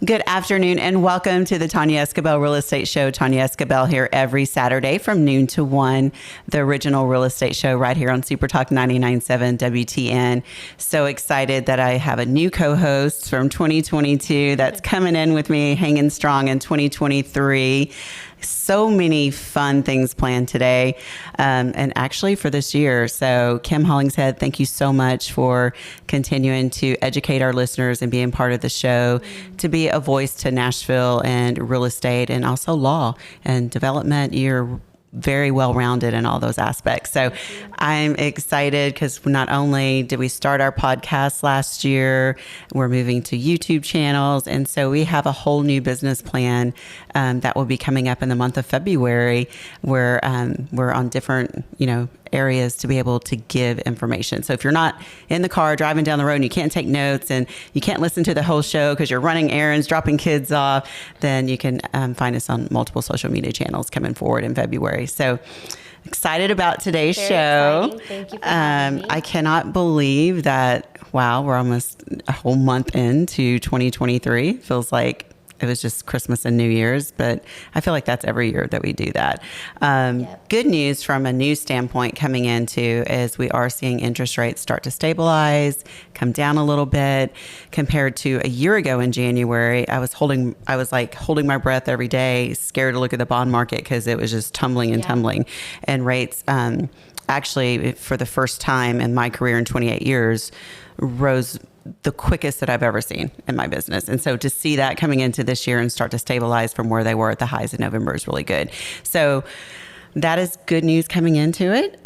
Good afternoon and welcome to the Tonya Esquibel Real Estate Show. Tonya Esquibel here every Saturday from noon to 1, the original real estate show right here on Super Talk 99.7 WTN. So excited that I have a new co-host from 2022 that's coming in with me, hanging strong in 2023. So many fun things planned today and actually for this year. So Kim Hollingshead, thank you so much for continuing to educate our listeners and being part of the show, to be a voice to Nashville and real estate and also law and development. You're very well-rounded in all those aspects. So I'm excited because not only did we start our podcast last year, we're moving to YouTube channels. And so we have a whole new business plan that will be coming up in the month of February where we're on different, areas to be able to give information. So if you're not in the car driving down the road and you can't take notes and you can't listen to the whole show because you're running errands, dropping kids off, then you can find us on multiple social media channels coming forward in February. So excited about today's show. Exciting. Thank you for having me. I cannot believe that, wow, we're almost a whole month into 2023. Feels like it was just Christmas and New Year's, but I feel like that's every year that we do that. Good news from a news standpoint coming into is we are seeing interest rates start to stabilize, come down a little bit compared to a year ago in January. I was holding my breath every day, scared to look at the bond market because it was just tumbling and tumbling, and rates actually for the first time in my career in 28 years rose the quickest that I've ever seen in my business. And so to see that coming into this year and start to stabilize from where they were at the highs in November is really good. So that is good news coming into it.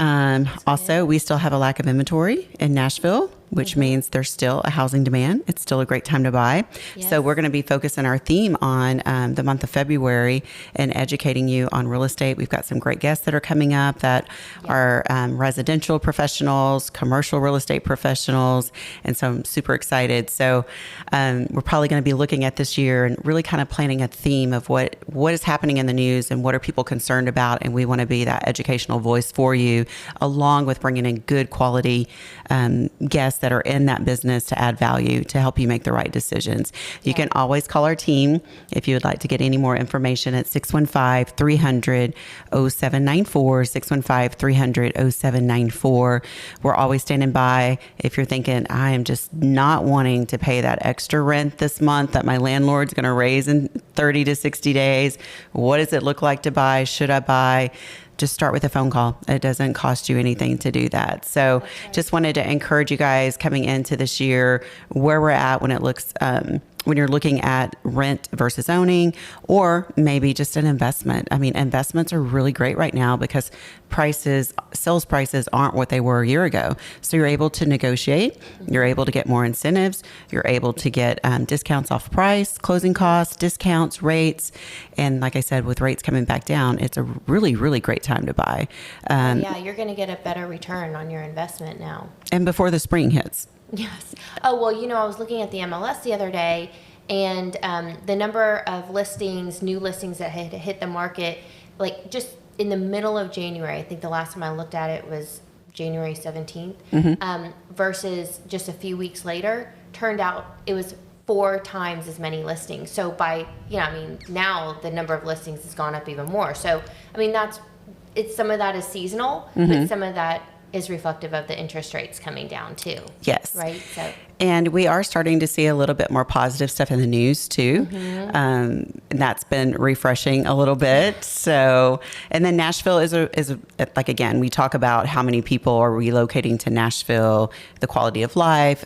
Also, we still have a lack of inventory in Nashville, which means there's still a housing demand. It's still a great time to buy. Yes. So we're going to be focusing our theme on the month of February and educating you on real estate. We've got some great guests that are coming up that are residential professionals, commercial real estate professionals. And so I'm super excited. So we're probably going to be looking at this year and really kind of planning a theme of what is happening in the news and what are people concerned about. And we want to be that educational voice for you, along with bringing in good quality guests that are in that business to add value to help you make the right decisions. You can always call our team if you would like to get any more information at 615-300-0794, 615-300-0794. We're always standing by if you're thinking, I am just not wanting to pay that extra rent this month that my landlord's going to raise in 30 to 60 days. What does it look like to buy? Should I buy? Just start with a phone call. It doesn't cost you anything to do that. So just wanted to encourage you guys coming into this year where we're at when it looks, when you're looking at rent versus owning, or maybe just an investment. I mean, investments are really great right now because sales prices aren't what they were a year ago. So you're able to negotiate, you're able to get more incentives, you're able to get discounts off price, closing costs, discounts, rates. And like I said, with rates coming back down, it's a really, really great time to buy. You're going to get a better return on your investment now. And before the spring hits. Yes. Oh, well, I was looking at the MLS the other day, and the number of new listings that had hit the market, like just in the middle of January, I think the last time I looked at it was January 17th, versus just a few weeks later, turned out it was 4 times as many listings. So now the number of listings has gone up even more. So, some of that is seasonal, but some of that is reflective of the interest rates coming down too. Yes. Right. So. And we are starting to see a little bit more positive stuff in the news too. And that's been refreshing a little bit. So, and then Nashville is like, again, we talk about how many people are relocating to Nashville, the quality of life,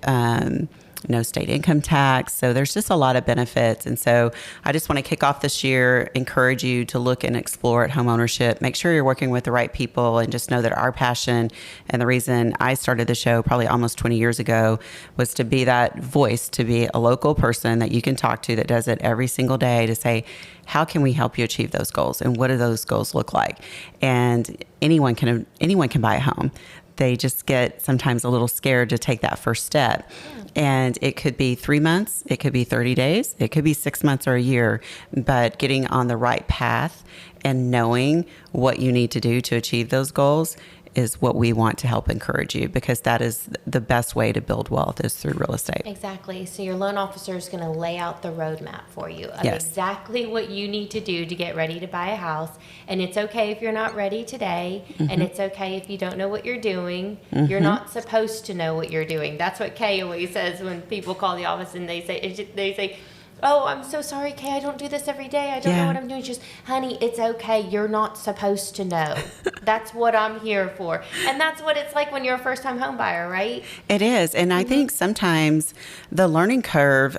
no state income tax. So there's just a lot of benefits. And so I just want to kick off this year, encourage you to look and explore at home ownership. Make sure you're working with the right people, and just know that our passion and the reason I started the show probably almost 20 years ago was to be that voice, to be a local person that you can talk to that does it every single day, to say, how can we help you achieve those goals? And what do those goals look like? And anyone can buy a home. They just get sometimes a little scared to take that first step. And it could be 3 months, it could be 30 days, it could be 6 months or a year, but getting on the right path and knowing what you need to do to achieve those goals is what we want to help encourage you, because that is the best way to build wealth is through real estate. Exactly. So your loan officer is going to lay out the roadmap for you of Yes. exactly what you need to do to get ready to buy a house. And it's okay if you're not ready today. And it's okay if you don't know what you're doing. You're not supposed to know what you're doing. That's what Kay always says when people call the office and they say, oh, I'm so sorry, Kay, I don't do this every day. I don't know what I'm doing. She's just, honey, it's okay. You're not supposed to know. That's what I'm here for. And that's what it's like when you're a first-time home buyer, right? It is. And I think sometimes the learning curve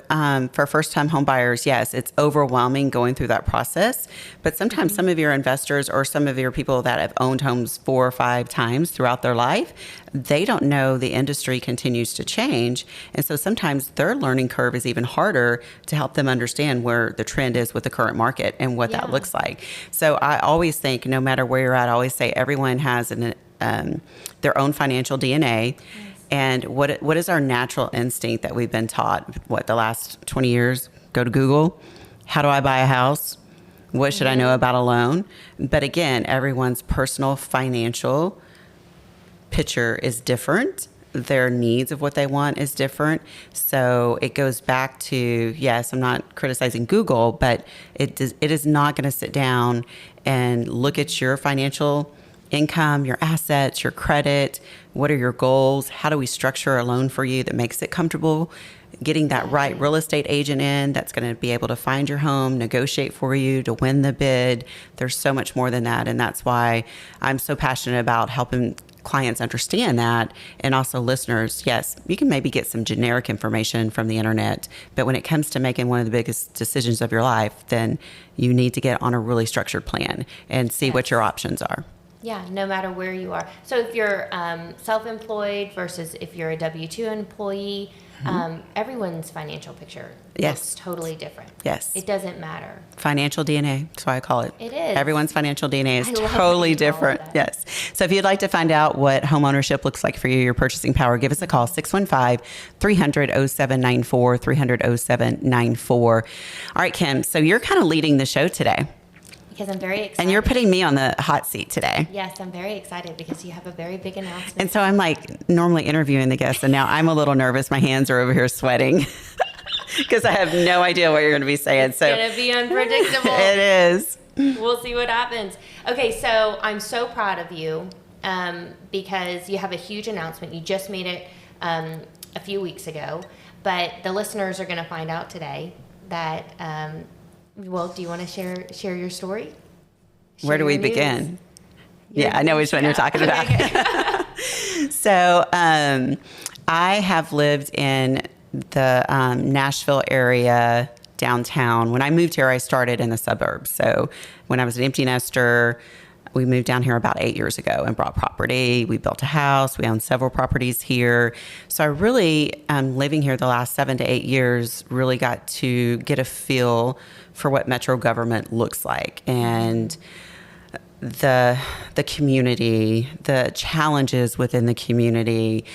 for first-time home buyers, yes, it's overwhelming going through that process. But sometimes some of your investors or some of your people that have owned homes 4 or 5 times throughout their life, they don't know the industry continues to change. And so sometimes their learning curve is even harder to help them understand where the trend is with the current market and what that looks like. So I always think, no matter where you're at, I always say everyone has their own financial DNA. And what is our natural instinct that we've been taught, the last 20 years? Go to Google. How do I buy a house? What should I know about a loan? But again, everyone's personal financial picture is different. Their needs of what they want is different. So it goes back to, yes, I'm not criticizing Google, but it is not going to sit down and look at your financial income, your assets, your credit. What are your goals? How do we structure a loan for you that makes it comfortable? Getting that right real estate agent in that's going to be able to find your home, negotiate for you to win the bid. There's so much more than that. And that's why I'm so passionate about helping clients understand that. And also listeners, yes, you can maybe get some generic information from the internet, but when it comes to making one of the biggest decisions of your life, then you need to get on a really structured plan and see what your options are. Yeah, no matter where you are. So if you're self-employed versus if you're a W-2 employee, everyone's financial picture looks totally different. Yes. It doesn't matter. Financial DNA, that's why I call it. It is. Everyone's financial DNA is I love totally that you call it different. that. Yes. So if you'd like to find out what home ownership looks like for you, your purchasing power, give us a call, 615-300-0794, 300-0794. All right, Kim, so you're kind of leading the show today. Because I'm very excited. And you're putting me on the hot seat today. Yes, I'm very excited because you have a very big announcement. And so I'm like normally interviewing the guests, and now I'm a little nervous. My hands are over here sweating because I have no idea what you're going to be saying. It's going to be unpredictable. It is. We'll see what happens. Okay, so I'm so proud of you because you have a huge announcement. You just made it a few weeks ago, but the listeners are going to find out today that well, do you want to share your story? Where do we begin? Yeah, I know which one you're talking about. So I have lived in the Nashville area, downtown. When I moved here, I started in the suburbs. So when I was an empty nester, we moved down here about 8 years ago and bought property. We built a house. We own several properties here. So I really, living here the last 7 to 8 years, really got to get a feel for what metro government looks like and the community, the challenges within the community.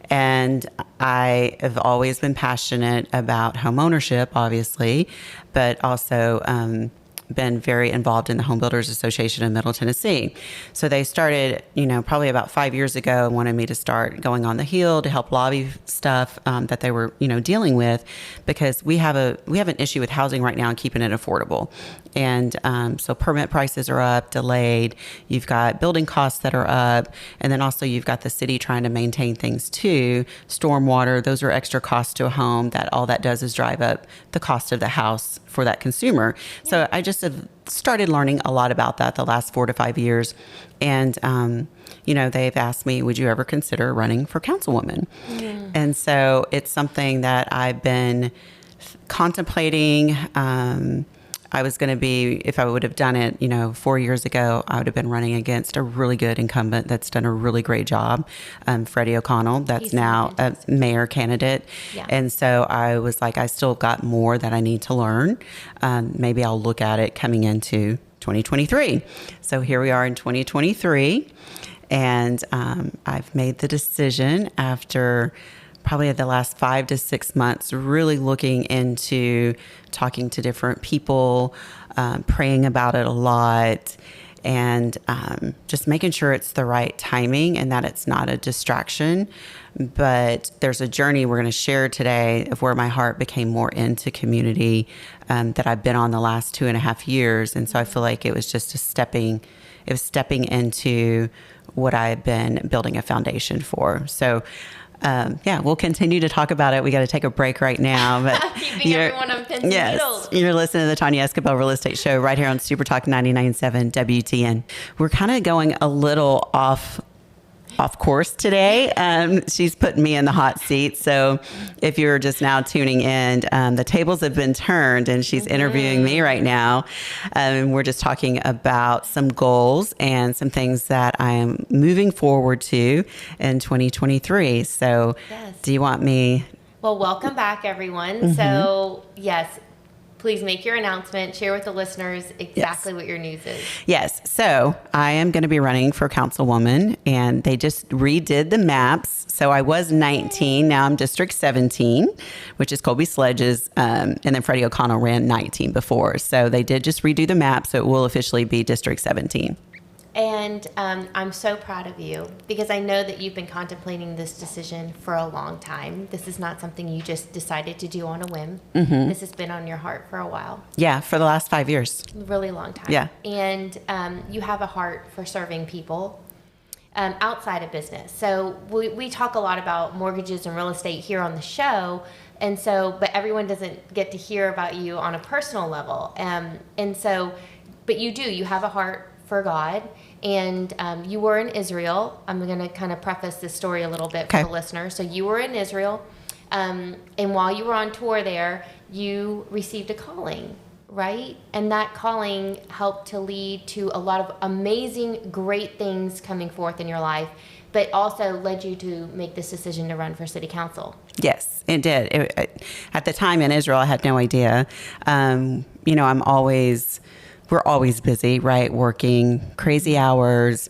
And I have always been passionate about home ownership, obviously, but also been very involved in the Home Builders Association of Middle Tennessee. So they started, probably about 5 years ago, and wanted me to start going on the Hill to help lobby stuff that they were, dealing with, because we have an issue with housing right now and keeping it affordable. And so permit prices are up, delayed. You've got building costs that are up, and then also you've got the city trying to maintain things too. Stormwater, those are extra costs to a home that all that does is drive up the cost of the house for that consumer. So I just have started learning a lot about that the last 4 to 5 years. And, they've asked me, would you ever consider running for councilwoman? And so it's something that I've been contemplating. I was going to be, if I would have done it, 4 years ago, I would have been running against a really good incumbent that's done a really great job, Freddie O'Connell, that's now a mayor candidate. Yeah. And so I was like, I still got more that I need to learn. Maybe I'll look at it coming into 2023. So here we are in 2023, and I've made the decision after probably the last 5 to 6 months, really looking into talking to different people, praying about it a lot. and just making sure it's the right timing and that it's not a distraction. But there's a journey we're going to share today of where my heart became more into community that I've been on the last 2.5 years. And so I feel like it was just stepping into what I've been building a foundation for. So we'll continue to talk about it. We got to take a break right now. But keeping everyone on pins and needles. You're listening to the Tonya.esquibel Real Estate Show right here on Super Talk 99.7 WTN. We're kind of going a little off course today. She's putting me in the hot seat. So if you're just now tuning in, the tables have been turned and she's interviewing me right now. We're just talking about some goals and some things that I am moving forward to in 2023. So Do you want me? Well, welcome back, everyone. So yes, please make your announcement, share with the listeners exactly what your news is. Yes. So I am going to be running for councilwoman, and they just redid the maps. So I was 19. Now I'm District 17, which is Colby Sledge's, and then Freddie O'Connell ran 19 before. So they did just redo the map, so it will officially be District 17. And I'm so proud of you because I know that you've been contemplating this decision for a long time. This is not something you just decided to do on a whim. This has been on your heart for a while. Yeah, for the last 5 years. Really long time. Yeah. And you have a heart for serving people outside of business. So we talk a lot about mortgages and real estate here on the show. And so, but everyone doesn't get to hear about you on a personal level. But you do, you have a heart for God. And you were in Israel. I'm going to kind of preface this story a little bit for the listener. So you were in Israel, and while you were on tour there, you received a calling, right? And that calling helped to lead to a lot of amazing, great things coming forth in your life, but also led you to make this decision to run for city council. Yes, it did. At the time in Israel, I had no idea. We're always busy, right? Working crazy hours.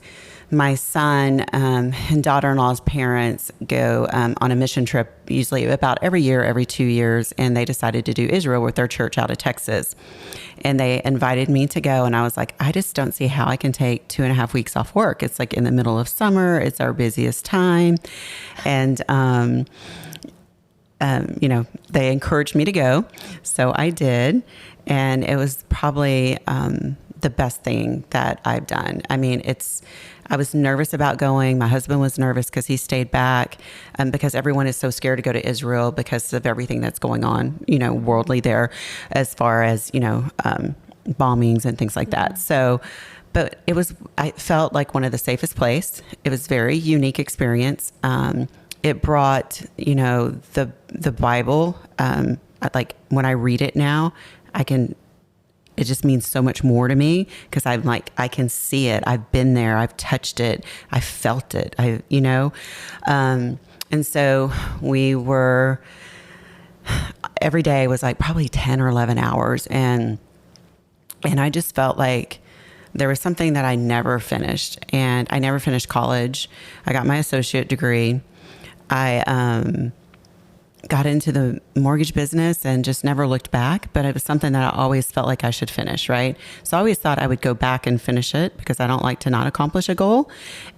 My son and daughter-in-law's parents go on a mission trip, usually about every year, every 2 years, and they decided to do Israel with their church out of Texas. And they invited me to go, and I was like, I just don't see how I can take 2.5 weeks off work. It's like in the middle of summer. It's our busiest time. And, they encouraged me to go. So I did. And it was probably the best thing that I've done. I mean, I was nervous about going. My husband was nervous because he stayed back because everyone is so scared to go to Israel because of everything that's going on, worldly there as far as, bombings and things like that. So, but I felt like one of the safest places. It was a very unique experience. It brought, the Bible, like when I read it now, it just means so much more to me because I'm like, I can see it. I've been there. I've touched it. I felt it. And so every day was like probably 10 or 11 hours. And I just felt like there was something that I never finished, and I never finished college. I got my associate degree. I, got into the mortgage business and just never looked back, but it was something that I always felt like I should finish, right? So I always thought I would go back and finish it because I don't like to not accomplish a goal.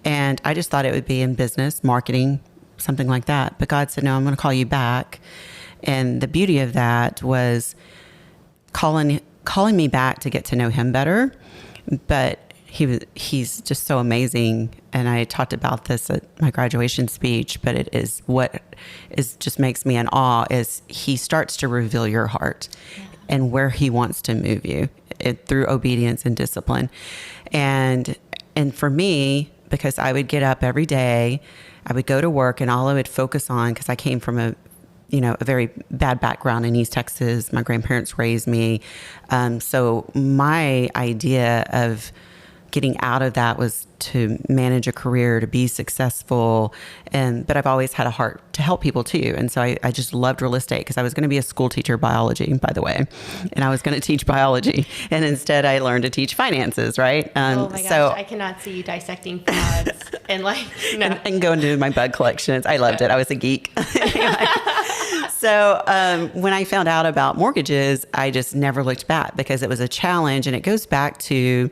And I just thought it would be in business, marketing, something like that. But God said, no, I'm going to call you back. And the beauty of that was calling me back to get to know him better. But he's just so amazing. And I talked about this at my graduation speech, but it is what just makes me in awe is he starts to reveal your heart and where he wants to move you through obedience and discipline. And for me, because I would get up every day, I would go to work, and all I would focus on, because I came from a very bad background in East Texas. My grandparents raised me. So my idea of getting out of that was to manage a career, to be successful. But I've always had a heart to help people too. And so I just loved real estate because I was going to be a school teacher of biology, by the way. And I was going to teach biology. And instead I learned to teach finances, right? Oh my gosh, I cannot see you dissecting pods and and go into my bug collections. I loved it. I was a geek. So when I found out about mortgages, I just never looked back because it was a challenge. And it goes back to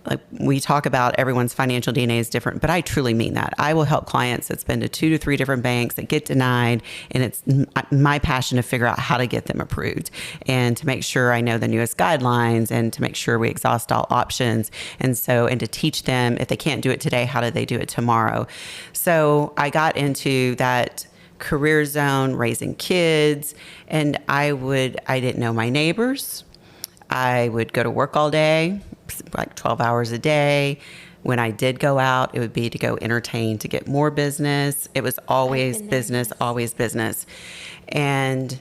like we talk about everyone's financial DNA is different, but I truly mean that. I will help clients that spend to 2 to 3 different banks that get denied. And it's my passion to figure out how to get them approved and to make sure I know the newest guidelines and to make sure we exhaust all options. And to teach them, if they can't do it today, how do they do it tomorrow? So I got into that career zone, raising kids, and I didn't know my neighbors. I would go to work all day, like 12 hours a day. When I did go out, it would be to go entertain, to get more business. It was always business, always business. And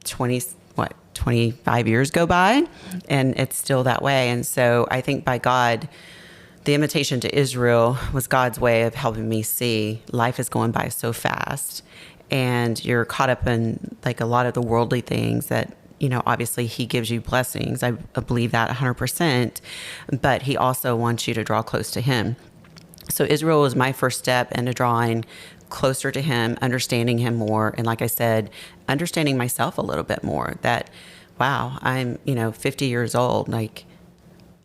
25 years go by, and it's still that way. And so I think by God, the invitation to Israel was God's way of helping me see life is going by so fast, and you're caught up in like a lot of the worldly things that, obviously he gives you blessings. I believe that 100%, but he also wants you to draw close to him. So Israel was my first step into drawing closer to him, understanding him more. And like I said, understanding myself a little bit more, that, wow, I'm, 50 years old. Like,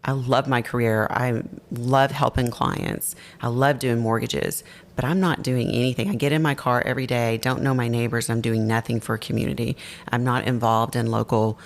I love my career. I love helping clients. I love doing mortgages, but I'm not doing anything. I get in my car every day, don't know my neighbors. I'm doing nothing for a community. I'm not involved in local,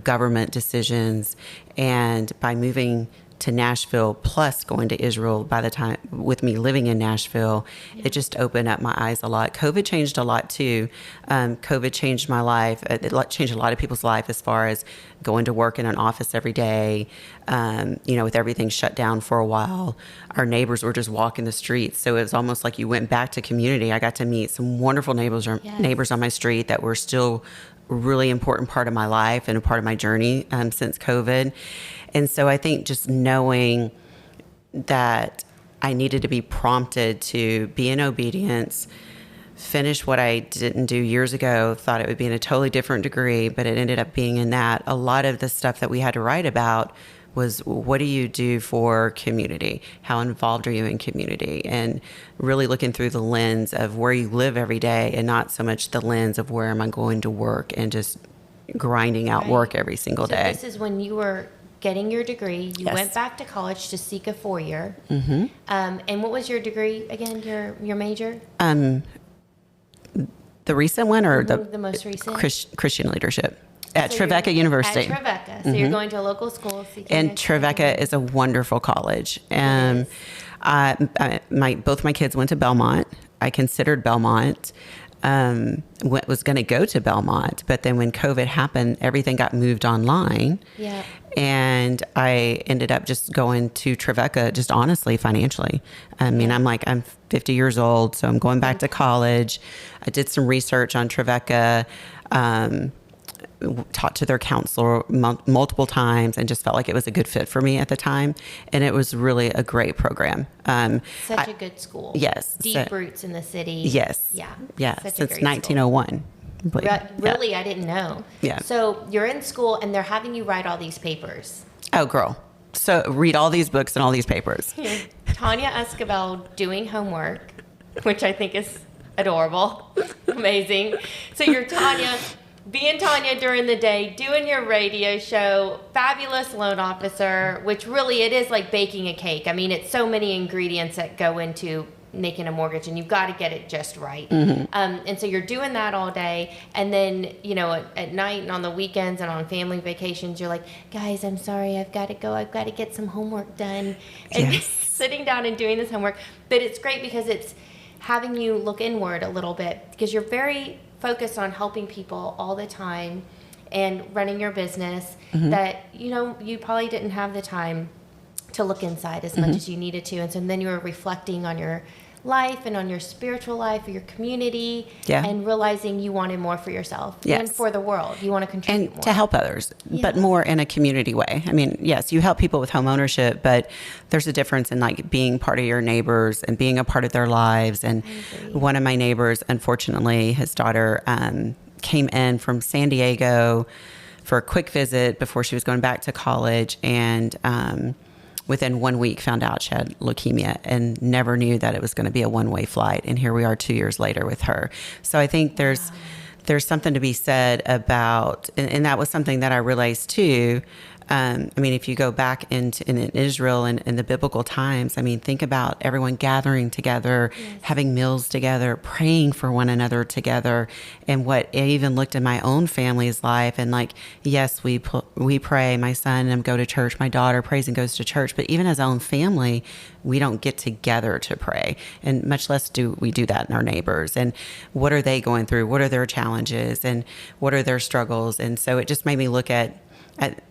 government decisions. And by moving to Nashville, plus going to Israel by the time with me living in Nashville, it just opened up my eyes a lot. COVID changed a lot too. COVID changed my life. It changed a lot of people's life as far as going to work in an office every day. With everything shut down for a while, our neighbors were just walking the streets. So it was almost like you went back to community. I got to meet some wonderful neighbors on my street that were still a really important part of my life and a part of my journey since COVID. And so I think just knowing that I needed to be prompted to be in obedience, finish what I didn't do years ago, thought it would be in a totally different degree, but it ended up being in that. A lot of the stuff that we had to write about was, what do you do for community? How involved are you in community? And really looking through the lens of where you live every day, and not so much the lens of where am I going to work and just grinding out work every single day. This is when you were getting your degree. You went back to college to seek a 4-year. Mm-hmm. And what was your degree again, your major? The recent one, or the most recent? Christian leadership at Trevecca University. At Trevecca. So you're going to a local school. And Trevecca is a wonderful college. And both my kids went to Belmont. I considered Belmont. Was going to go to Belmont, but then when COVID happened, everything got moved online. Yeah. And I ended up just going to Trevecca, just honestly, financially. I mean, I'm 50 years old, so I'm going back to college. I did some research on Trevecca, talked to their counselor multiple times, and just felt like it was a good fit for me at the time. And it was really a great program. Such a good school. Yes. Deep roots in the city. Yes. Yeah. Yeah. Since 1901. Really? I didn't know. Yeah. So you're in school and they're having you write all these papers. Oh, girl. So read all these books and all these papers. Tonya Esquibel doing homework, which I think is adorable. Amazing. So you're Tonya, being Tonya during the day, doing your radio show, fabulous loan officer, which really it is like baking a cake. I mean, it's so many ingredients that go into making a mortgage, and you've got to get it just right. Mm-hmm. And so you're doing that all day, and then at night and on the weekends and on family vacations, you're like, guys, I'm sorry, I've got to go. I've got to get some homework done. And sitting down and doing this homework. But it's great because it's having you look inward a little bit, because you're very focused on helping people all the time and running your business. Mm-hmm. That you probably didn't have the time to look inside as much as you needed to. And so then you were reflecting on your life and on your spiritual life or your community, and realizing you wanted more for yourself and for the world. You want to contribute and more. To help others, but more in a community way. I mean, yes, you help people with home ownership, but there's a difference in like being part of your neighbors and being a part of their lives. And one of my neighbors, unfortunately, his daughter came in from San Diego for a quick visit before she was going back to college, and within 1 week found out she had leukemia and never knew that it was going to be a one-way flight. And here we are 2 years later with her. So I think there's something to be said about, and that was something that I realized too, I mean, if you go back in Israel and in the biblical times, I mean, think about everyone gathering together, having meals together, praying for one another together. And what I even looked at my own family's life, and like, yes, we pray. My son and go to church. My daughter prays and goes to church. But even as our own family, we don't get together to pray, and much less do we do that in our neighbors. And what are they going through? What are their challenges? And what are their struggles? And so it just made me look at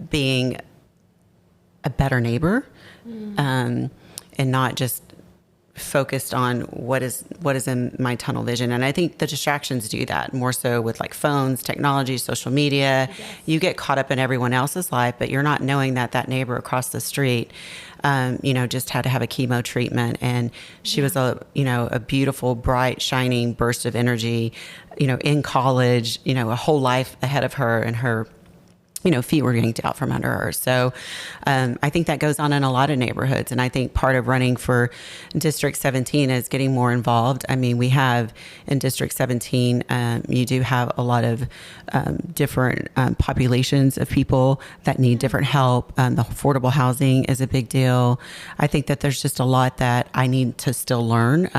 being a better neighbor, and not just focused on what is in my tunnel vision. And I think the distractions do that more so with like phones, technology, social media. Yes. You get caught up in everyone else's life, but you're not knowing that neighbor across the street, just had to have a chemo treatment, and she was a beautiful, bright, shining burst of energy, in college, a whole life ahead of her, and her feet were yanked out from under her. So I think that goes on in a lot of neighborhoods. And I think part of running for District 17 is getting more involved. I mean, we have in District 17, you do have a lot of different populations of people that need different help. The affordable housing is a big deal. I think that there's just a lot that I need to still learn.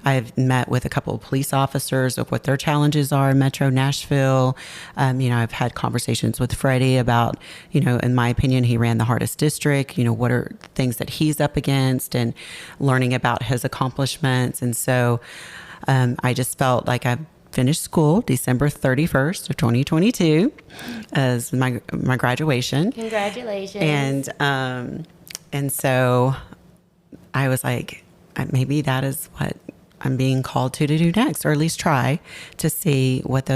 I've met with a couple of police officers of what their challenges are in Metro Nashville. I've had conversations with Freddie about, in my opinion, he ran the hardest district, what are things that he's up against, and learning about his accomplishments. And so I just felt like I finished school December 31st of 2022 as my graduation. Congratulations. And so I was like, maybe that is what I'm being called to do next, or at least try to see what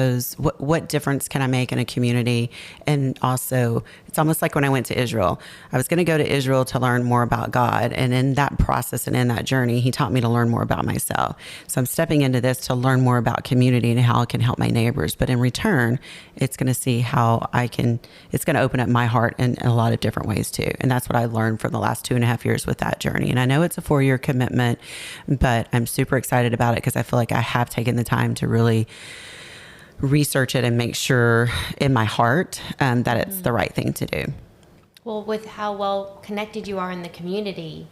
difference can I make in a community. And also, it's almost like when I went to Israel. I was going to go to Israel to learn more about God. And in that process and in that journey, he taught me to learn more about myself. So I'm stepping into this to learn more about community and how I can help my neighbors. But in return, it's going to see how it's going to open up my heart in a lot of different ways too. And that's what I learned for the last 2.5 years with that journey. And I know it's a 4-year commitment, but I'm super excited about it because I feel like I have taken the time to really research it and make sure in my heart that it's the right thing to do. Well, with how well connected you are in the community,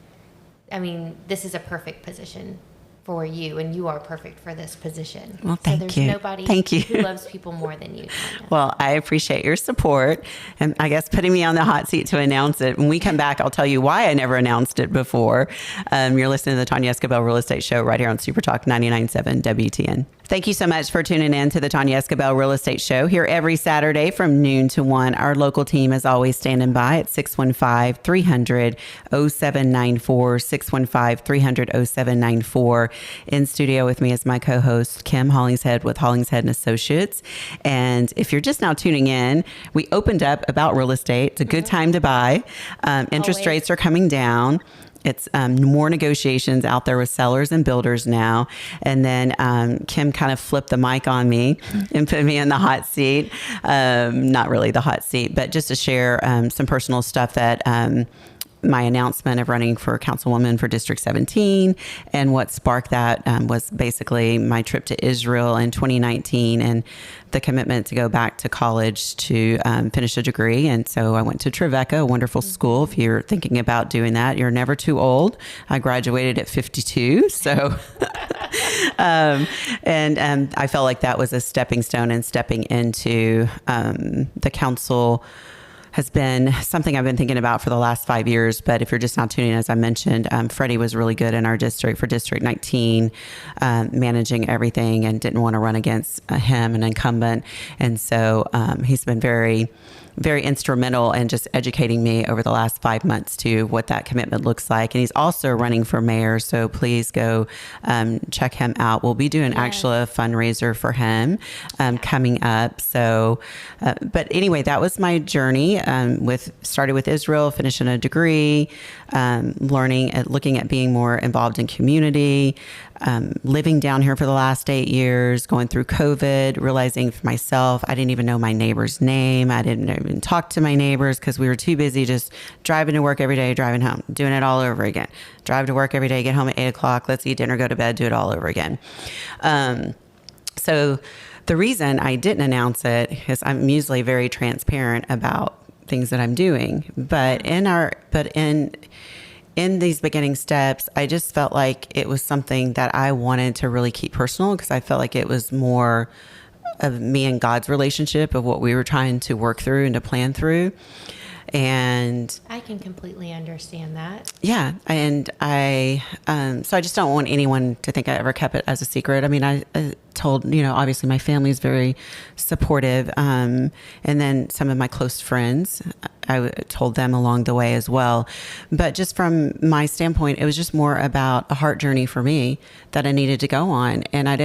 I mean, this is a perfect position for you, and you are perfect for this position. Well, thank you. So there's nobody who loves people more than you, Tonya. Well, I appreciate your support, and I guess putting me on the hot seat to announce it. When we come back, I'll tell you why I never announced it before. You're listening to the Tonya Esquibel Real Estate Show right here on Super Talk 99.7 WTN. Thank you so much for tuning in to the Tonya Esquibel Real Estate Show here every Saturday from noon to 1. Our local team is always standing by at 615-300-0794, 615-300-0794. In studio with me is my co-host, Kim Hollingshead with Hollingshead & Associates. And if you're just now tuning in, we opened up about real estate. It's a good time to buy. Interest rates are coming down. It's more negotiations out there with sellers and builders now. And then Kim kind of flipped the mic on me and put me in the hot seat. Not really the hot seat, but just to share some personal stuff that my announcement of running for councilwoman for District 17, and what sparked that was basically my trip to Israel in 2019 and the commitment to go back to college to finish a degree. And so I went to Trevecca, a wonderful school. If you're thinking about doing that, you're never too old. I graduated at 52. So, and I felt like that was a stepping stone, and stepping into the council has been something I've been thinking about for the last 5 years. But if you're just not tuning in, as I mentioned, Freddie was really good in our district for District 19, managing everything, and didn't want to run against him, an incumbent. And so he's been very, very instrumental in just educating me over the last 5 months to what that commitment looks like. And he's also running for mayor. So please go check him out. We'll be doing actually a fundraiser for him coming up. So, but anyway, that was my journey started with Israel, finishing a degree, learning and looking at being more involved in community, living down here for the last 8 years, going through COVID, realizing for myself, I didn't even know my neighbor's name. I didn't even talk to my neighbors because we were too busy just driving to work every day, driving home, doing it all over again. Drive to work every day, get home at 8 o'clock, let's eat dinner, go to bed, do it all over again. So the reason I didn't announce it is I'm usually very transparent about things that I'm doing. But in these beginning steps, I just felt like it was something that I wanted to really keep personal, because I felt like it was more of me and God's relationship, of what we were trying to work through and to plan through. And I can completely understand that. yeah, and so I just don't want anyone to think I ever kept it as a secret. I mean, I told, obviously my family is very supportive, and then some of my close friends, I told them along the way as well. But just from my standpoint, it was just more about a heart journey for me that I needed to go on, and I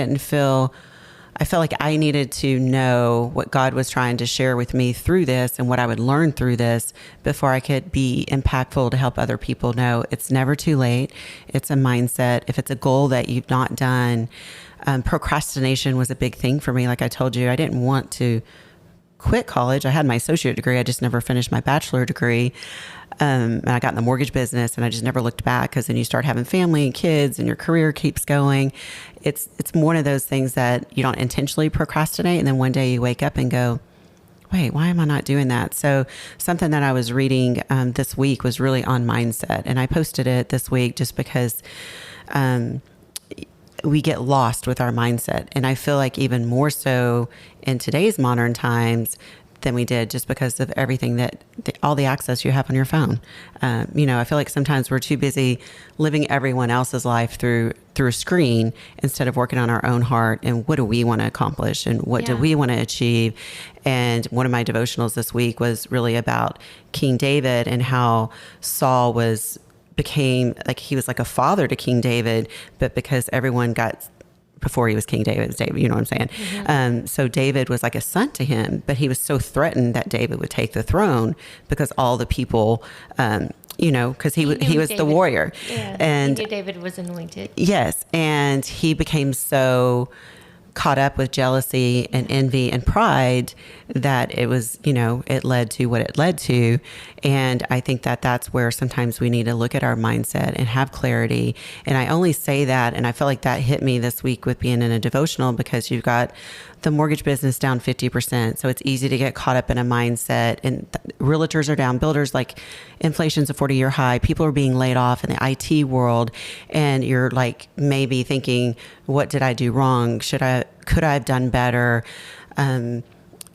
felt like I needed to know what God was trying to share with me through this and what I would learn through this before I could be impactful to help other people know it's never too late. It's a mindset. If it's a goal that you've not done, procrastination was a big thing for me. Like I told you, I didn't want to quit college. I had my associate degree. I just never finished my bachelor degree. And I got in the mortgage business, and I just never looked back, because then you start having family and kids and your career keeps going. It's one of those things that you don't intentionally procrastinate. And then one day you wake up and go, wait, why am I not doing that? So something that I was reading this week was really on mindset. And I posted it this week just because we get lost with our mindset. And I feel like even more so in today's modern times than we did, just because of everything all the access you have on your phone. I feel like sometimes we're too busy living everyone else's life through a screen, instead of working on our own heart and what do we want to accomplish and what do we want to achieve. And one of my devotionals this week was really about King David, and how Saul became like, he was like a father to King David, but because everyone got, before he was King David, it's David, you know what I'm saying? Mm-hmm. So David was like a son to him, but he was so threatened that David would take the throne, because all the people, because he was David, the warrior. Yeah, and he knew David was anointed. Yes. And he became so caught up with jealousy and envy and pride that it was, it led to what it led to. And I think that that's where sometimes we need to look at our mindset and have clarity. And I only say that, and I feel like that hit me this week with being in a devotional, because you've got the mortgage business down 50%. So it's easy to get caught up in a mindset, and realtors are down, builders, like inflation's a 40-year high. People are being laid off in the IT world. And you're like, maybe thinking, what did I do wrong? Could I have done better?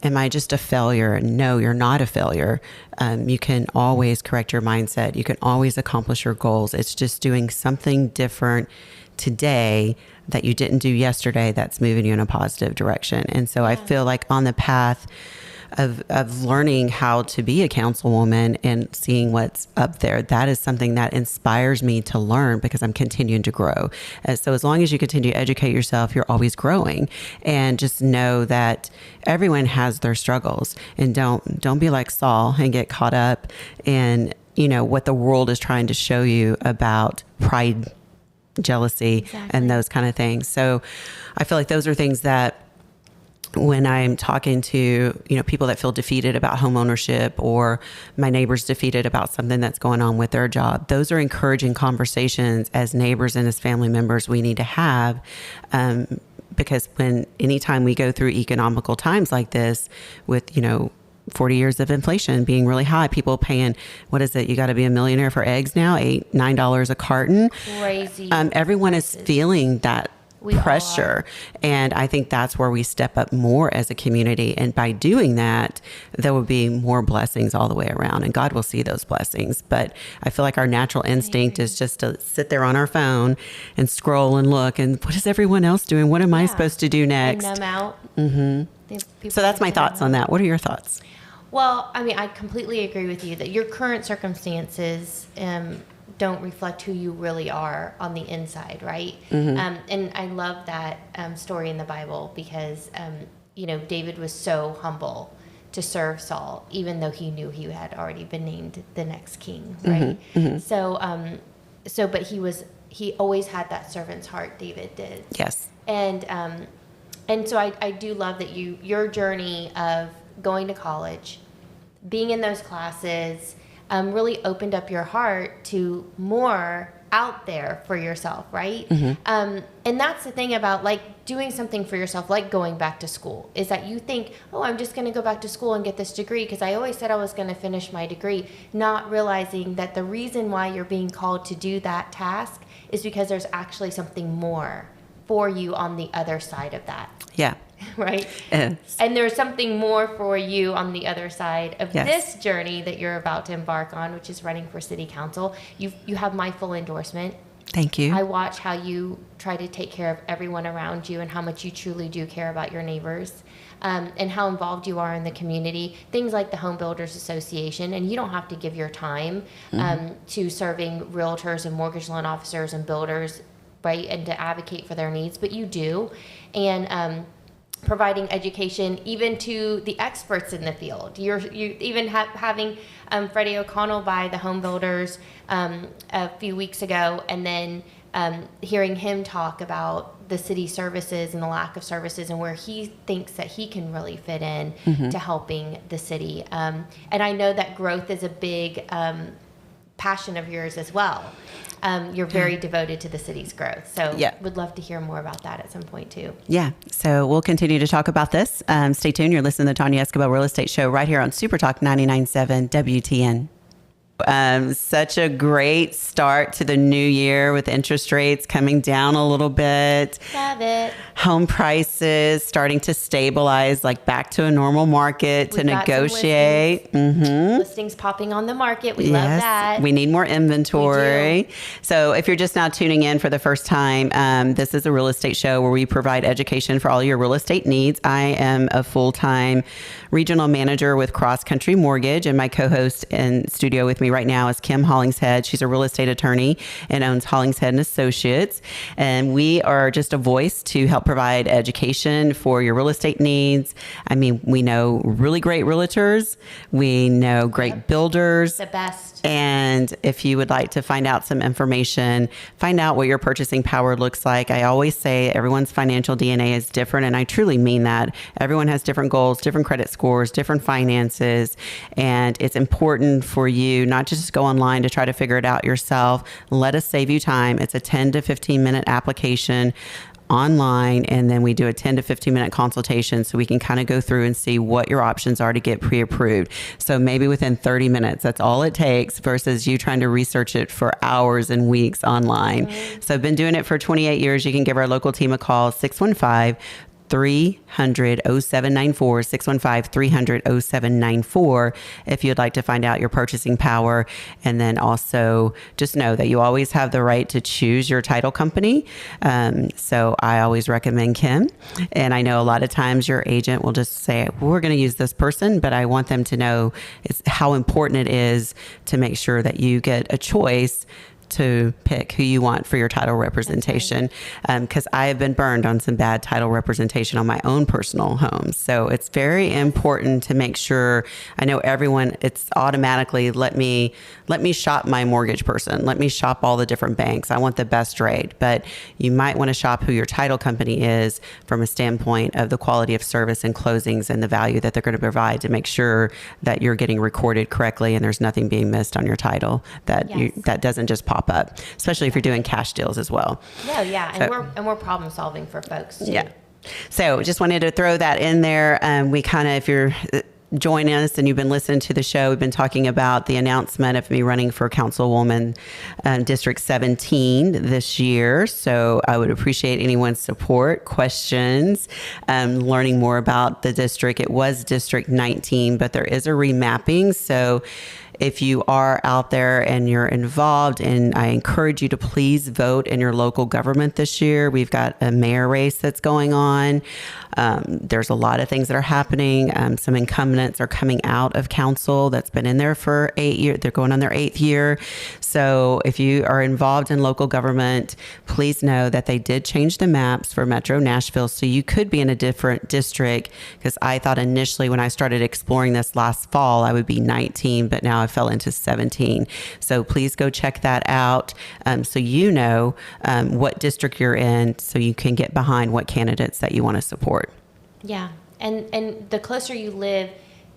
Am I just a failure? No, you're not a failure. You can always correct your mindset. You can always accomplish your goals. It's just doing something different today that you didn't do yesterday that's moving you in a positive direction. And so I feel like on the path of learning how to be a councilwoman and seeing what's up there, that is something that inspires me to learn, because I'm continuing to grow. And so as long as you continue to educate yourself, you're always growing. And just know that everyone has their struggles, and don't be like Saul and get caught up in, what the world is trying to show you about pride, jealousy, and those kind of things. So I feel like those are things that, when I'm talking to, people that feel defeated about home ownership, or my neighbor's defeated about something that's going on with their job, those are encouraging conversations as neighbors and as family members we need to have. Because anytime we go through economical times like this with, 40 years of inflation being really high, people paying, what is it? You got to be a millionaire for eggs now, $9 a carton. Crazy. Everyone is feeling that pressure. And I think that's where we step up more as a community. And by doing that, there will be more blessings all the way around, and God will see those blessings. But I feel like our natural instinct is just to sit there on our phone and scroll and look, and what is everyone else doing? What am I supposed to do next? And numb out. Mm-hmm. So that's my thoughts on that. What are your thoughts? Well, I mean, I completely agree with you that your current circumstances don't reflect who you really are on the inside, right? Mm-hmm. And I love that story in the Bible, because, David was so humble to serve Saul, even though he knew he had already been named the next king, right? Mm-hmm. So, but he always had that servant's heart, David did. Yes. And so I do love that your journey of going to college, being in those classes, really opened up your heart to more out there for yourself, right? Mm-hmm. And that's the thing about like doing something for yourself, like going back to school, is that you think, oh, I'm just going to go back to school and get this degree because I always said I was going to finish my degree, not realizing that the reason why you're being called to do that task is because there's actually something more for you on the other side of that. Yeah. Right? Yes. And there's something more for you on the other side of Yes. this journey that you're about to embark on, which is running for city council. You have my full endorsement. Thank you. I watch how you try to take care of everyone around you and how much you truly do care about your neighbors, and how involved you are in the community. Things like the Home Builders Association, and you don't have to give your time to serving realtors and mortgage loan officers and builders, right, and to advocate for their needs, but you do. And providing education even to the experts in the field. You even having Freddie O'Connell by the Home Builders a few weeks ago, and then hearing him talk about the city services and the lack of services and where he thinks that he can really fit in to helping the city. And I know that growth is a big passion of yours as well. You're very devoted to the city's growth. So would love to hear more about that at some point too. Yeah. So we'll continue to talk about this. Stay tuned. You're listening to the Tonya Esquibel Real Estate Show right here on Super Talk 99.7 WTN. Such a great start to the new year with interest rates coming down a little bit. Love it. Home prices starting to stabilize, like back to a normal market to negotiate. Listings popping on the market. We love that. We need more inventory. So if you're just now tuning in for the first time, this is a real estate show where we provide education for all your real estate needs. I am a full-time regional manager with Cross Country Mortgage, and my co-host in studio with me right now is Kim Hollingshead. She's a real estate attorney and owns Hollingshead and Associates. And we are just a voice to help provide education for your real estate needs. I mean, we know really great realtors. We know great builders. The best. And if you would like to find out some information, find out what your purchasing power looks like. I always say everyone's financial DNA is different, and I truly mean that. Everyone has different goals, different credit scores, different finances, and it's important for you not to just go online to try to figure it out yourself. Let us save you time. It's a 10 to 15 minute application online, and then we do a 10 to 15 minute consultation so we can kind of go through and see what your options are to get pre-approved. So maybe within 30 minutes, that's all it takes versus you trying to research it for hours and weeks online. So I've been doing it for 28 years. You can give our local team a call, 615-300-0794, 615-300-0794 if you'd like to find out your purchasing power. And then also just know that you always have the right to choose your title company. So I always recommend Kim. And I know a lot of times your agent will just say, we're going to use this person, but I want them to know how important it is to make sure that you get a choice to pick who you want for your title representation. Because I have been burned on some bad title representation on my own personal homes. So it's very important to make sure, I know everyone, it's automatically, let me shop my mortgage person. Let me shop all the different banks. I want the best rate. But you might want to shop who your title company is from a standpoint of the quality of service and closings and the value that they're going to provide to make sure that you're getting recorded correctly and there's nothing being missed on your title that that doesn't just pop up, especially if you're doing cash deals as well. We're problem solving for folks too. Yeah. So just wanted to throw that in there. We kind of, if you're joining us and you've been listening to the show, we've been talking about the announcement of me running for Councilwoman District 17 this year. So I would appreciate anyone's support, questions, learning more about the district. It was District 19, but there is a remapping. So if you are out there and you're involved, and I encourage you to please vote in your local government this year. We've got a mayor race that's going on. There's a lot of things that are happening. Some incumbents are coming out of council that's been in there for 8 years. They're going on their 8th year. So if you are involved in local government, please know that they did change the maps for Metro Nashville. So you could be in a different district, because I thought initially when I started exploring this last fall, I would be 19, but now I fell into 17. So please go check that out, so you know what district you're in, so you can get behind what candidates that you want to support. Yeah, and the closer you live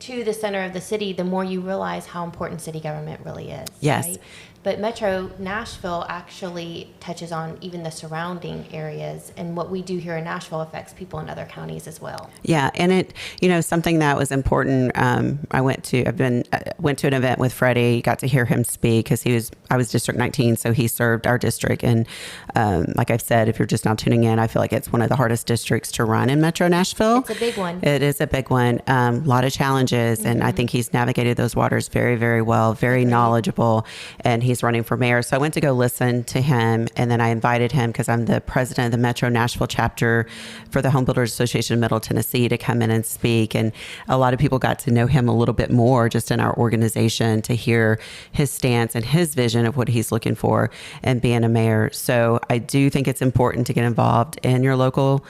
to the center of the city, the more you realize how important city government really is. Yes. Right? But Metro Nashville actually touches on even the surrounding areas, and what we do here in Nashville affects people in other counties as well. Yeah, and it, something that was important. I went to an event with Freddie, got to hear him speak because I was District 19, so he served our district. And like I've said, if you're just now tuning in, I feel like it's one of the hardest districts to run in Metro Nashville. It's a big one. It is a big one. A lot of challenges, and I think he's navigated those waters very, very well. Very knowledgeable, and he's running for mayor. So I went to go listen to him, and then I invited him because I'm the president of the Metro Nashville chapter for the Home Builders Association of Middle Tennessee to come in and speak. And a lot of people got to know him a little bit more just in our organization to hear his stance and his vision of what he's looking for and being a mayor. So I do think it's important to get involved in your local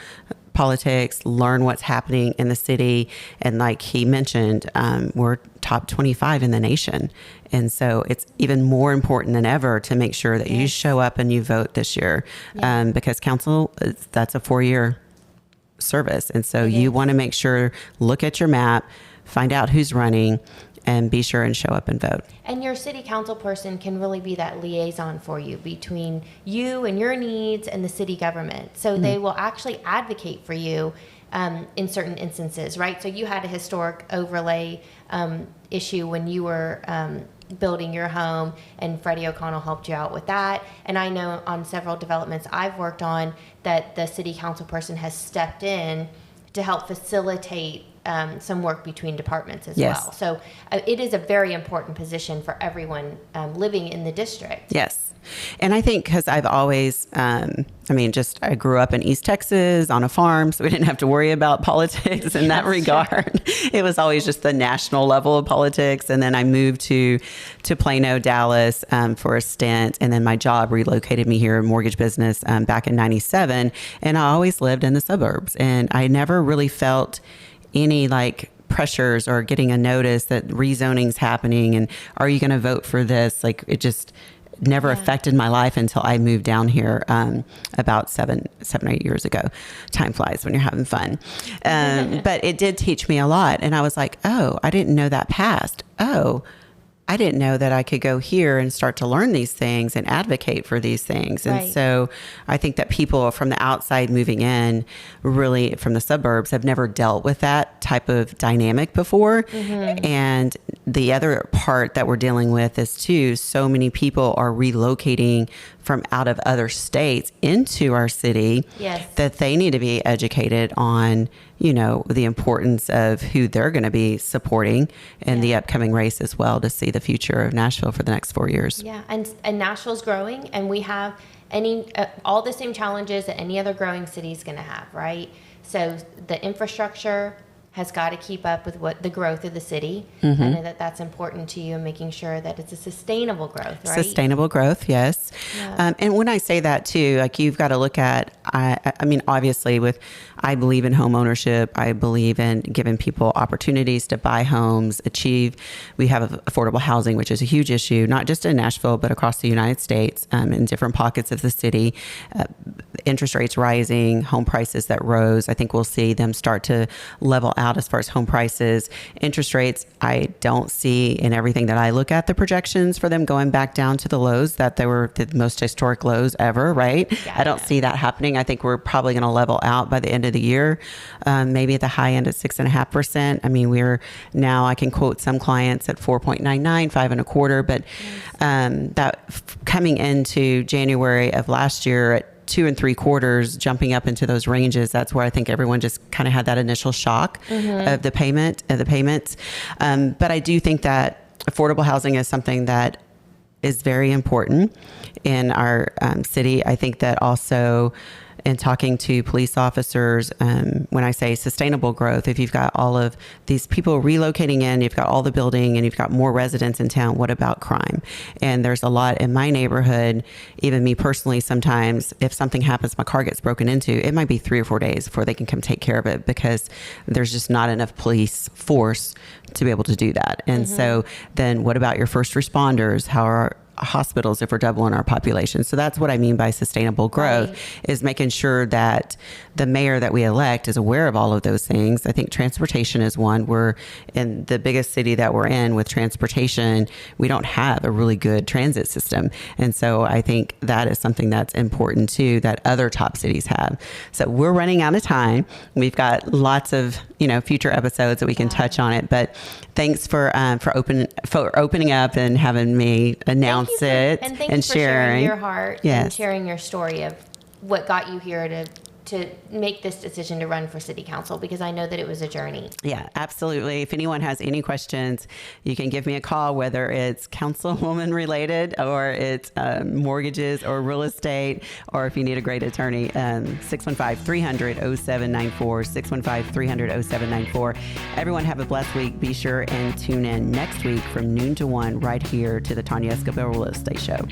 politics, learn what's happening in the city. And like he mentioned, we're top 25 in the nation. And so it's even more important than ever to make sure that you show up and you vote this year, because council, that's a 4-year service. And so you want to make sure, look at your map, find out who's running, and be sure and show up and vote. And your city council person can really be that liaison for you between you and your needs and the city government. So they will actually advocate for you in certain instances, right? So you had a historic overlay issue when you were building your home, and Freddie O'Connell helped you out with that. And I know on several developments I've worked on that the city council person has stepped in to help facilitate some work between departments as well. So it is a very important position for everyone living in the district. Yes. And I think because I've always, I grew up in East Texas on a farm, so we didn't have to worry about politics in that regard. It was always just the national level of politics. And then I moved to Plano, Dallas for a stint. And then my job relocated me here in mortgage business back in 97. And I always lived in the suburbs. And I never really felt any pressures or getting a notice that rezoning's happening and are you going to vote for this? It just never affected my life until I moved down here about 7 or 8 years ago. Time flies when you're having fun. But it did teach me a lot. And I was like, oh, I didn't know that passed. Oh, I didn't know that I could go here and start to learn these things and advocate for these things. And so I think that people from the outside moving in, really from the suburbs, have never dealt with that type of dynamic before. And the other part that we're dealing with is too, so many people are relocating from out of other states into our city that they need to be educated on, the importance of who they're going to be supporting in the upcoming race as well, to see the future of Nashville for the next 4 years. Yeah. And Nashville's growing, and we have all the same challenges that any other growing city is going to have, right? So the infrastructure has got to keep up with the growth of the city. I know that that's important to you, and making sure that it's a sustainable growth, right? Sustainable growth, yes. And when I say that too, you've got to look at, obviously I believe in home ownership. I believe in giving people opportunities to buy homes, we have affordable housing, which is a huge issue, not just in Nashville, but across the United States, in different pockets of the city. Interest rates rising, home prices that rose. I think we'll see them start to level out as far as home prices. Interest rates, I don't see in everything that I look at the projections for them going back down to the lows that they were the most historic lows ever, right? I don't see that happening. I think we're probably going to level out by the end of the year, maybe at the high end at 6.5%. We're now, I can quote some clients at 4.99, 5.25, but coming into January of last year at 2.75, jumping up into those ranges. That's where I think everyone just kind of had that initial shock of the payments. But I do think that affordable housing is something that is very important in our city. I think that also in talking to police officers, when I say sustainable growth, if you've got all of these people relocating in, you've got all the building, and you've got more residents in town, what about crime? And there's a lot in my neighborhood, even me personally, sometimes if something happens, my car gets broken into, it might be 3 or 4 days before they can come take care of it, because there's just not enough police force to be able to do that. And so then what about your first responders? How hospitals if we're doubling our population. So that's what I mean by sustainable growth, Right. is making sure that the mayor that we elect is aware of all of those things. I think transportation is one. We're in the biggest city that we're in with transportation. We don't have a really good transit system. And so I think that is something that's important too, that other top cities have. So we're running out of time. We've got lots of, future episodes that we can touch on it, but thanks for opening up and having me announce it and thank you for sharing your heart Yes. and sharing your story of what got you here to make this decision to run for city council, because I know that it was a journey. Yeah, absolutely. If anyone has any questions, you can give me a call, whether it's councilwoman related or it's mortgages or real estate, or if you need a great attorney, 615-300-0794, 615-300-0794. Everyone have a blessed week. Be sure and tune in next week from noon to 1 right here to the Tonya Esquibel Real Estate Show.